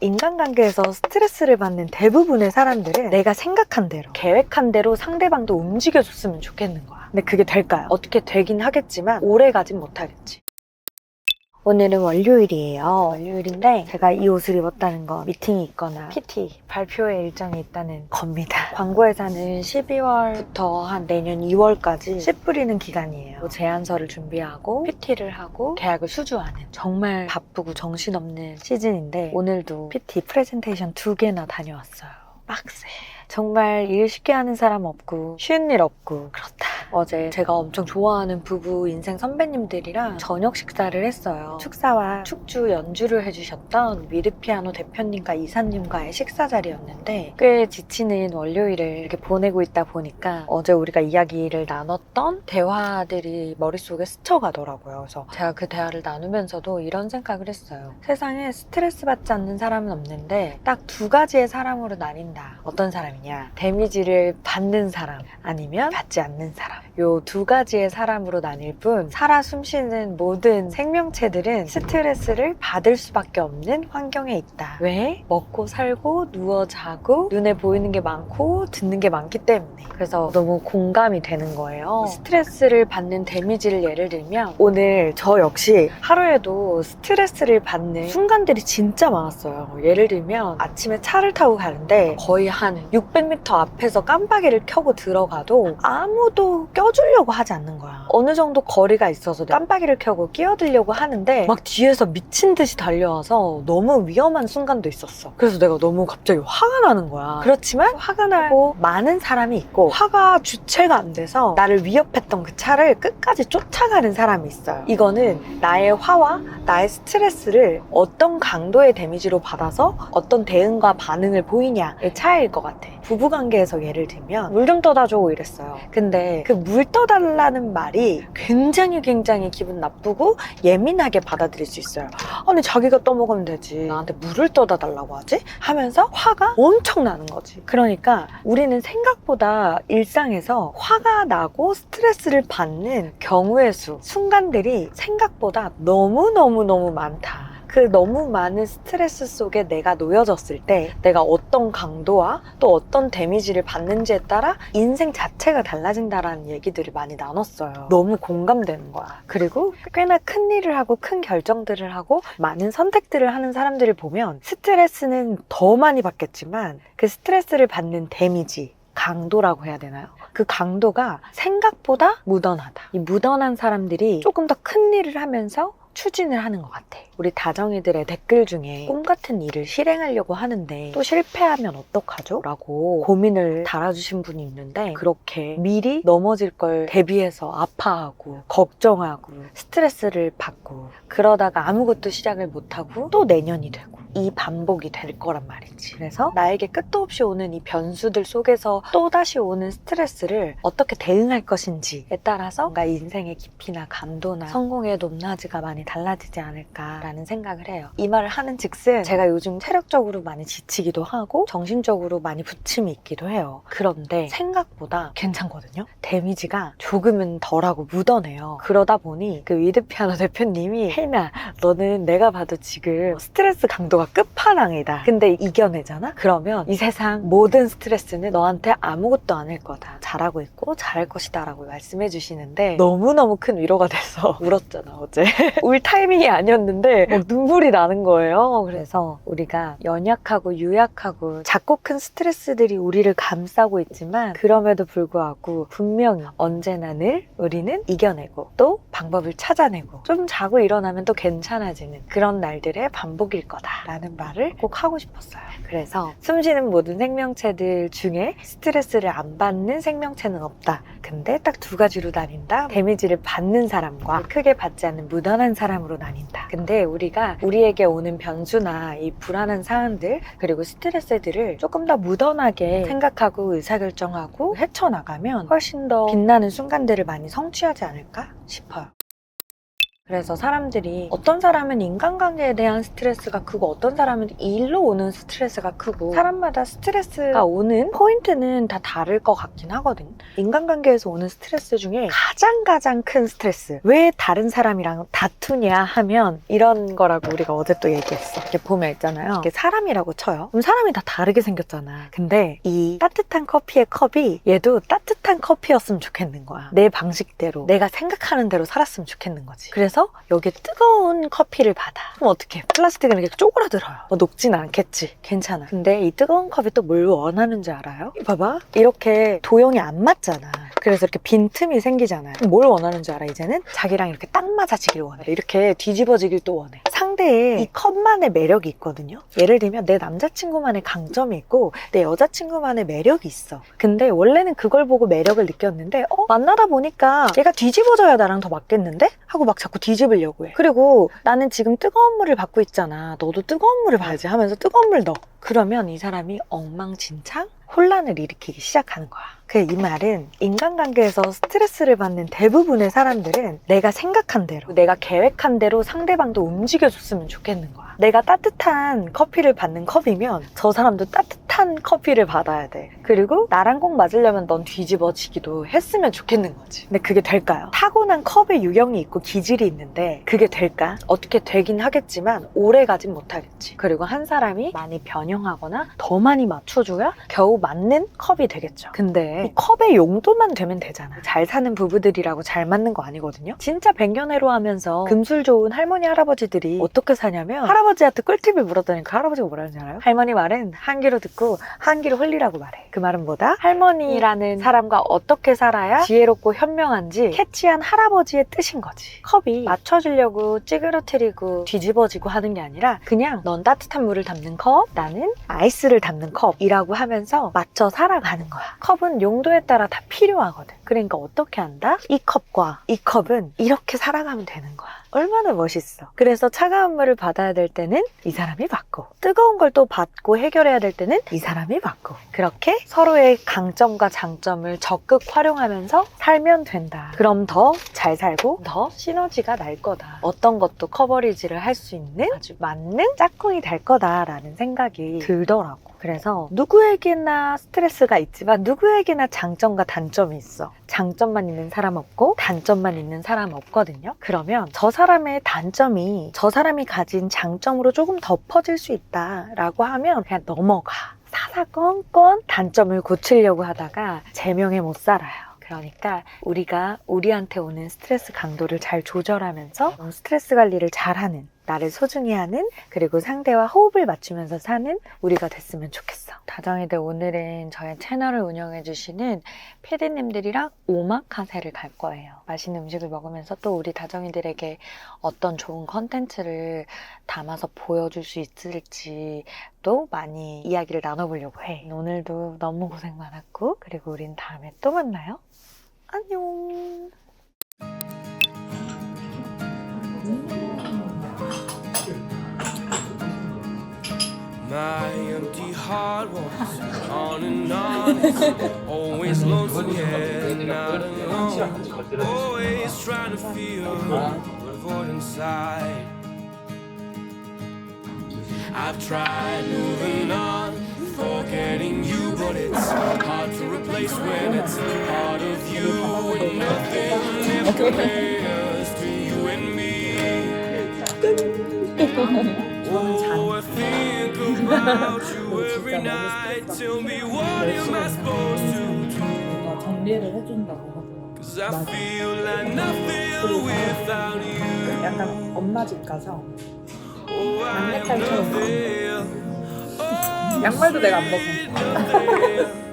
인간관계에서 스트레스를 받는 대부분의 사람들은 내가 생각한 대로, 계획한 대로 상대방도 움직여줬으면 좋겠는 거야. 근데 그게 될까요? 어떻게 되긴 하겠지만 오래 가진 못하겠지. 오늘은 월요일이에요. 월요일인데 제가 이 옷을 입었다는 건 미팅이 있거나 PT, 발표회 일정이 있다는 겁니다. 광고회사는 12월부터 한 내년 2월까지 씨 뿌리는 기간이에요. 제안서를 준비하고 PT를 하고 계약을 수주하는 정말 바쁘고 정신없는 시즌인데 오늘도 PT 프레젠테이션 2개나 다녀왔어요. 빡세. 정말 일 쉽게 하는 사람 없고 쉬운 일 없고 그렇다. 어제 제가 엄청 좋아하는 부부 인생 선배님들이랑 저녁 식사를 했어요. 축사와 축주 연주를 해주셨던 위드피아노 대표님과 이사님과의 식사 자리였는데 꽤 지치는 월요일을 이렇게 보내고 있다 보니까 어제 우리가 이야기를 나눴던 대화들이 머릿속에 스쳐가더라고요. 그래서 제가 그 대화를 나누면서도 이런 생각을 했어요. 세상에 스트레스 받지 않는 사람은 없는데 딱 2가지의 사람으로 나뉜다. 어떤 사람이냐? 데미지를 받는 사람 아니면 받지 않는 사람. 요 2가지의 사람으로 나뉠 뿐 살아 숨쉬는 모든 생명체들은 스트레스를 받을 수밖에 없는 환경에 있다. 왜? 먹고 살고 누워 자고 눈에 보이는 게 많고 듣는 게 많기 때문에. 그래서 너무 공감이 되는 거예요. 스트레스를 받는 데미지를 예를 들면 오늘 저 역시 하루에도 스트레스를 받는 순간들이 진짜 많았어요. 예를 들면 아침에 차를 타고 가는데 거의 한 600m 앞에서 깜빡이를 켜고 들어가도 아무도 껴주려고 하지 않는 거야. 어느 정도 거리가 있어서 깜빡이를 켜고 끼어들려고 하는데 막 뒤에서 미친 듯이 달려와서 너무 위험한 순간도 있었어. 그래서 내가 너무 갑자기 화가 나는 거야. 그렇지만 화가 나고 많은 사람이 있고 화가 주체가 안 돼서 나를 위협했던 그 차를 끝까지 쫓아가는 사람이 있어요. 이거는 나의 화와 나의 스트레스를 어떤 강도의 데미지로 받아서 어떤 대응과 반응을 보이냐의 차이일 것 같아. 부부관계에서 예를 들면 물 좀 떠다줘 이랬어요. 근데 그 물 떠달라는 말이 굉장히 기분 나쁘고 예민하게 받아들일 수 있어요. 아니 자기가 떠먹으면 되지 나한테 물을 떠다 달라고 하지? 하면서 화가 엄청 나는 거지. 그러니까 우리는 생각보다 일상에서 화가 나고 스트레스를 받는 경우의 수, 순간들이 생각보다 너무 많다. 그 너무 많은 스트레스 속에 내가 놓여졌을 때 내가 어떤 강도와 또 어떤 데미지를 받는지에 따라 인생 자체가 달라진다라는 얘기들을 많이 나눴어요. 너무 공감되는 거야. 그리고 꽤나 큰 일을 하고 큰 결정들을 하고 많은 선택들을 하는 사람들을 보면 스트레스는 더 많이 받겠지만 그 스트레스를 받는 데미지, 강도라고 해야 되나요? 그 강도가 생각보다 무던하다. 이 무던한 사람들이 조금 더 큰 일을 하면서 추진을 하는 것 같아. 우리 다정이들의 댓글 중에 꿈 같은 일을 실행하려고 하는데 또 실패하면 어떡하죠? 라고 고민을 달아주신 분이 있는데 그렇게 미리 넘어질 걸 대비해서 아파하고 걱정하고 스트레스를 받고 그러다가 아무것도 시작을 못하고 또 내년이 되고 이 반복이 될 거란 말이지. 그래서 나에게 끝도 없이 오는 이 변수들 속에서 또다시 오는 스트레스를 어떻게 대응할 것인지에 따라서 뭔가 인생의 깊이나 감도나 성공의 높낮이가 많이 달라지지 않을까라는 생각을 해요. 이 말을 하는 즉슨 제가 요즘 체력적으로 많이 지치기도 하고 정신적으로 많이 부침이 있기도 해요. 그런데 생각보다 괜찮거든요. 데미지가 조금은 덜하고 묻어내요. 그러다 보니 그 위드피아노 대표님이 혜인아 너는 내가 봐도 지금 스트레스 강도가 끝판왕이다. 근데 이겨내잖아? 그러면 이 세상 모든 스트레스는 너한테 아무것도 아닐 거다. 잘하고 있고 잘할 것이다 라고 말씀해 주시는데 너무너무 큰 위로가 돼서 울었잖아 어제. 울 타이밍이 아니었는데 막 눈물이 나는 거예요. 그래서 우리가 연약하고 유약하고 작고 큰 스트레스들이 우리를 감싸고 있지만 그럼에도 불구하고 분명히 언제나 늘 우리는 이겨내고 또 방법을 찾아내고 좀 자고 일어나면 또 괜찮아지는 그런 날들의 반복일 거다 라는 말을 꼭 하고 싶었어요. 그래서 숨쉬는 모든 생명체들 중에 스트레스를 안 받는 생명체는 없다. 근데 딱 2가지로 나뉜다. 데미지를 받는 사람과 크게 받지 않는 무던한 사람으로 나뉜다. 근데 우리가 우리에게 오는 변수나 이 불안한 상황들 그리고 스트레스들을 조금 더 무던하게 생각하고 의사결정하고 헤쳐나가면 훨씬 더 빛나는 순간들을 많이 성취하지 않을까 싶어요. 그래서 사람들이 어떤 사람은 인간관계에 대한 스트레스가 크고 어떤 사람은 일로 오는 스트레스가 크고 사람마다 스트레스가 오는 포인트는 다 다를 것 같긴 하거든. 인간관계에서 오는 스트레스 중에 가장 큰 스트레스, 왜 다른 사람이랑 다투냐 하면 이런 거라고 우리가 어제 또 얘기했어. 이렇게 보면 있잖아요. 이게 사람이라고 쳐요. 그럼 사람이 다 다르게 생겼잖아. 근데 이 따뜻한 커피의 컵이 얘도 따뜻한 커피였으면 좋겠는 거야. 내 방식대로 내가 생각하는 대로 살았으면 좋겠는 거지. 그래서 여기에 뜨거운 커피를 받아. 그럼 어떡해? 플라스틱은 이렇게 쪼그라들어요. 뭐 녹진 않겠지. 괜찮아. 근데 이 뜨거운 컵이 또 뭘 원하는 줄 알아요? 봐봐. 이렇게 도형이 안 맞잖아. 그래서 이렇게 빈틈이 생기잖아요. 그럼 뭘 원하는 줄 알아? 이제는 자기랑 이렇게 딱 맞아지길 원해. 이렇게 뒤집어지길 또 원해. 상대의 이 컵만의 매력이 있거든요. 예를 들면 내 남자친구만의 강점이 있고 내 여자친구만의 매력이 있어. 근데 원래는 그걸 보고 매력을 느꼈는데 만나다 보니까 얘가 뒤집어져야 나랑 더 맞겠는데? 하고 막 자꾸 뒤집으려고 해. 그리고 나는 지금 뜨거운 물을 받고 있잖아. 너도 뜨거운 물을 봐야지 하면서 뜨거운 물 넣어. 그러면 이 사람이 엉망진창 혼란을 일으키기 시작하는 거야. 이 말은 인간관계에서 스트레스를 받는 대부분의 사람들은 내가 생각한 대로, 내가 계획한 대로 상대방도 움직여줬으면 좋겠는 거야. 내가 따뜻한 커피를 받는 컵이면 저 사람도 따뜻한 커피를 받아야 돼. 그리고 나랑 꼭 맞으려면 넌 뒤집어지기도 했으면 좋겠는 거지. 근데 그게 될까요? 타고난 컵의 유형이 있고 기질이 있는데 그게 될까? 어떻게 되긴 하겠지만 오래 가진 못하겠지. 그리고 한 사람이 많이 변형하거나 더 많이 맞춰줘야 겨우 맞는 컵이 되겠죠. 근데 이 컵의 용도만 되면 되잖아. 잘 사는 부부들이라고 잘 맞는 거 아니거든요. 진짜 백년해로 하면서 금술 좋은 할머니 할아버지들이 어떻게 사냐면 할아버지한테 꿀팁을 물었더니 그 할아버지가 뭐라는지 알아요? 할머니 말은 한 귀로 듣고 한 귀로 흘리라고 말해. 그 말은 뭐다? 할머니라는 사람과 어떻게 살아야 지혜롭고 현명한지 캐치한 할아버지의 뜻인 거지. 컵이 맞춰주려고 찌그러뜨리고 뒤집어지고 하는 게 아니라 그냥 넌 따뜻한 물을 담는 컵, 나는 아이스를 담는 컵이라고 하면서 맞춰 살아가는 거야. 컵은 용도에 따라 다 필요하거든. 그러니까 어떻게 한다? 이 컵과 이 컵은 이렇게 살아가면 되는 거야. 얼마나 멋있어. 그래서 차가운 물을 받아야 될 때는 이 사람이 받고 뜨거운 걸 또 받고 해결해야 될 때는 이 사람이 받고 그렇게 서로의 강점과 장점을 적극 활용하면서 살면 된다. 그럼 더 잘 살고 더 시너지가 날 거다. 어떤 것도 커버리지를 할 수 있는 아주 맞는 짝꿍이 될 거다라는 생각이 들더라고. 그래서 누구에게나 스트레스가 있지만 누구에게나 장점과 단점이 있어. 장점만 있는 사람 없고 단점만 있는 사람 없거든요. 그러면 저 사람의 단점이 저 사람이 가진 장점으로 조금 덮어질 수 있다라고 하면 그냥 넘어가. 사사건건 단점을 고치려고 하다가 제명에 못 살아요. 그러니까 우리가 우리한테 오는 스트레스 강도를 잘 조절하면서 스트레스 관리를 잘하는, 나를 소중히 하는, 그리고 상대와 호흡을 맞추면서 사는 우리가 됐으면 좋겠어. 다정이들, 오늘은 저의 채널을 운영해주시는 PD님들이랑 오마카세를 갈 거예요. 맛있는 음식을 먹으면서 또 우리 다정이들에게 어떤 좋은 컨텐츠를 담아서 보여줄 수 있을지 또 많이 이야기를 나눠보려고 해. 오늘도 너무 고생 많았고, 그리고 우린 다음에 또 만나요. 안녕. My empty heart walks on and on. It's always lonesome, yeah, not alone. Always trying to feel the void inside. I've tried moving on, forgetting you, but it's hard to replace when it's part of you and nothing ever compares to you and me. Oh, I think about you every night. Tell me what am I supposed to do? 정리를 해준다고 하더라고요. Cause I feel like nothing without you. 약간 엄마 집 가서 Oh, I am 양말처럼 nothing. Oh, 양말도 내가 안 벗어. nothing.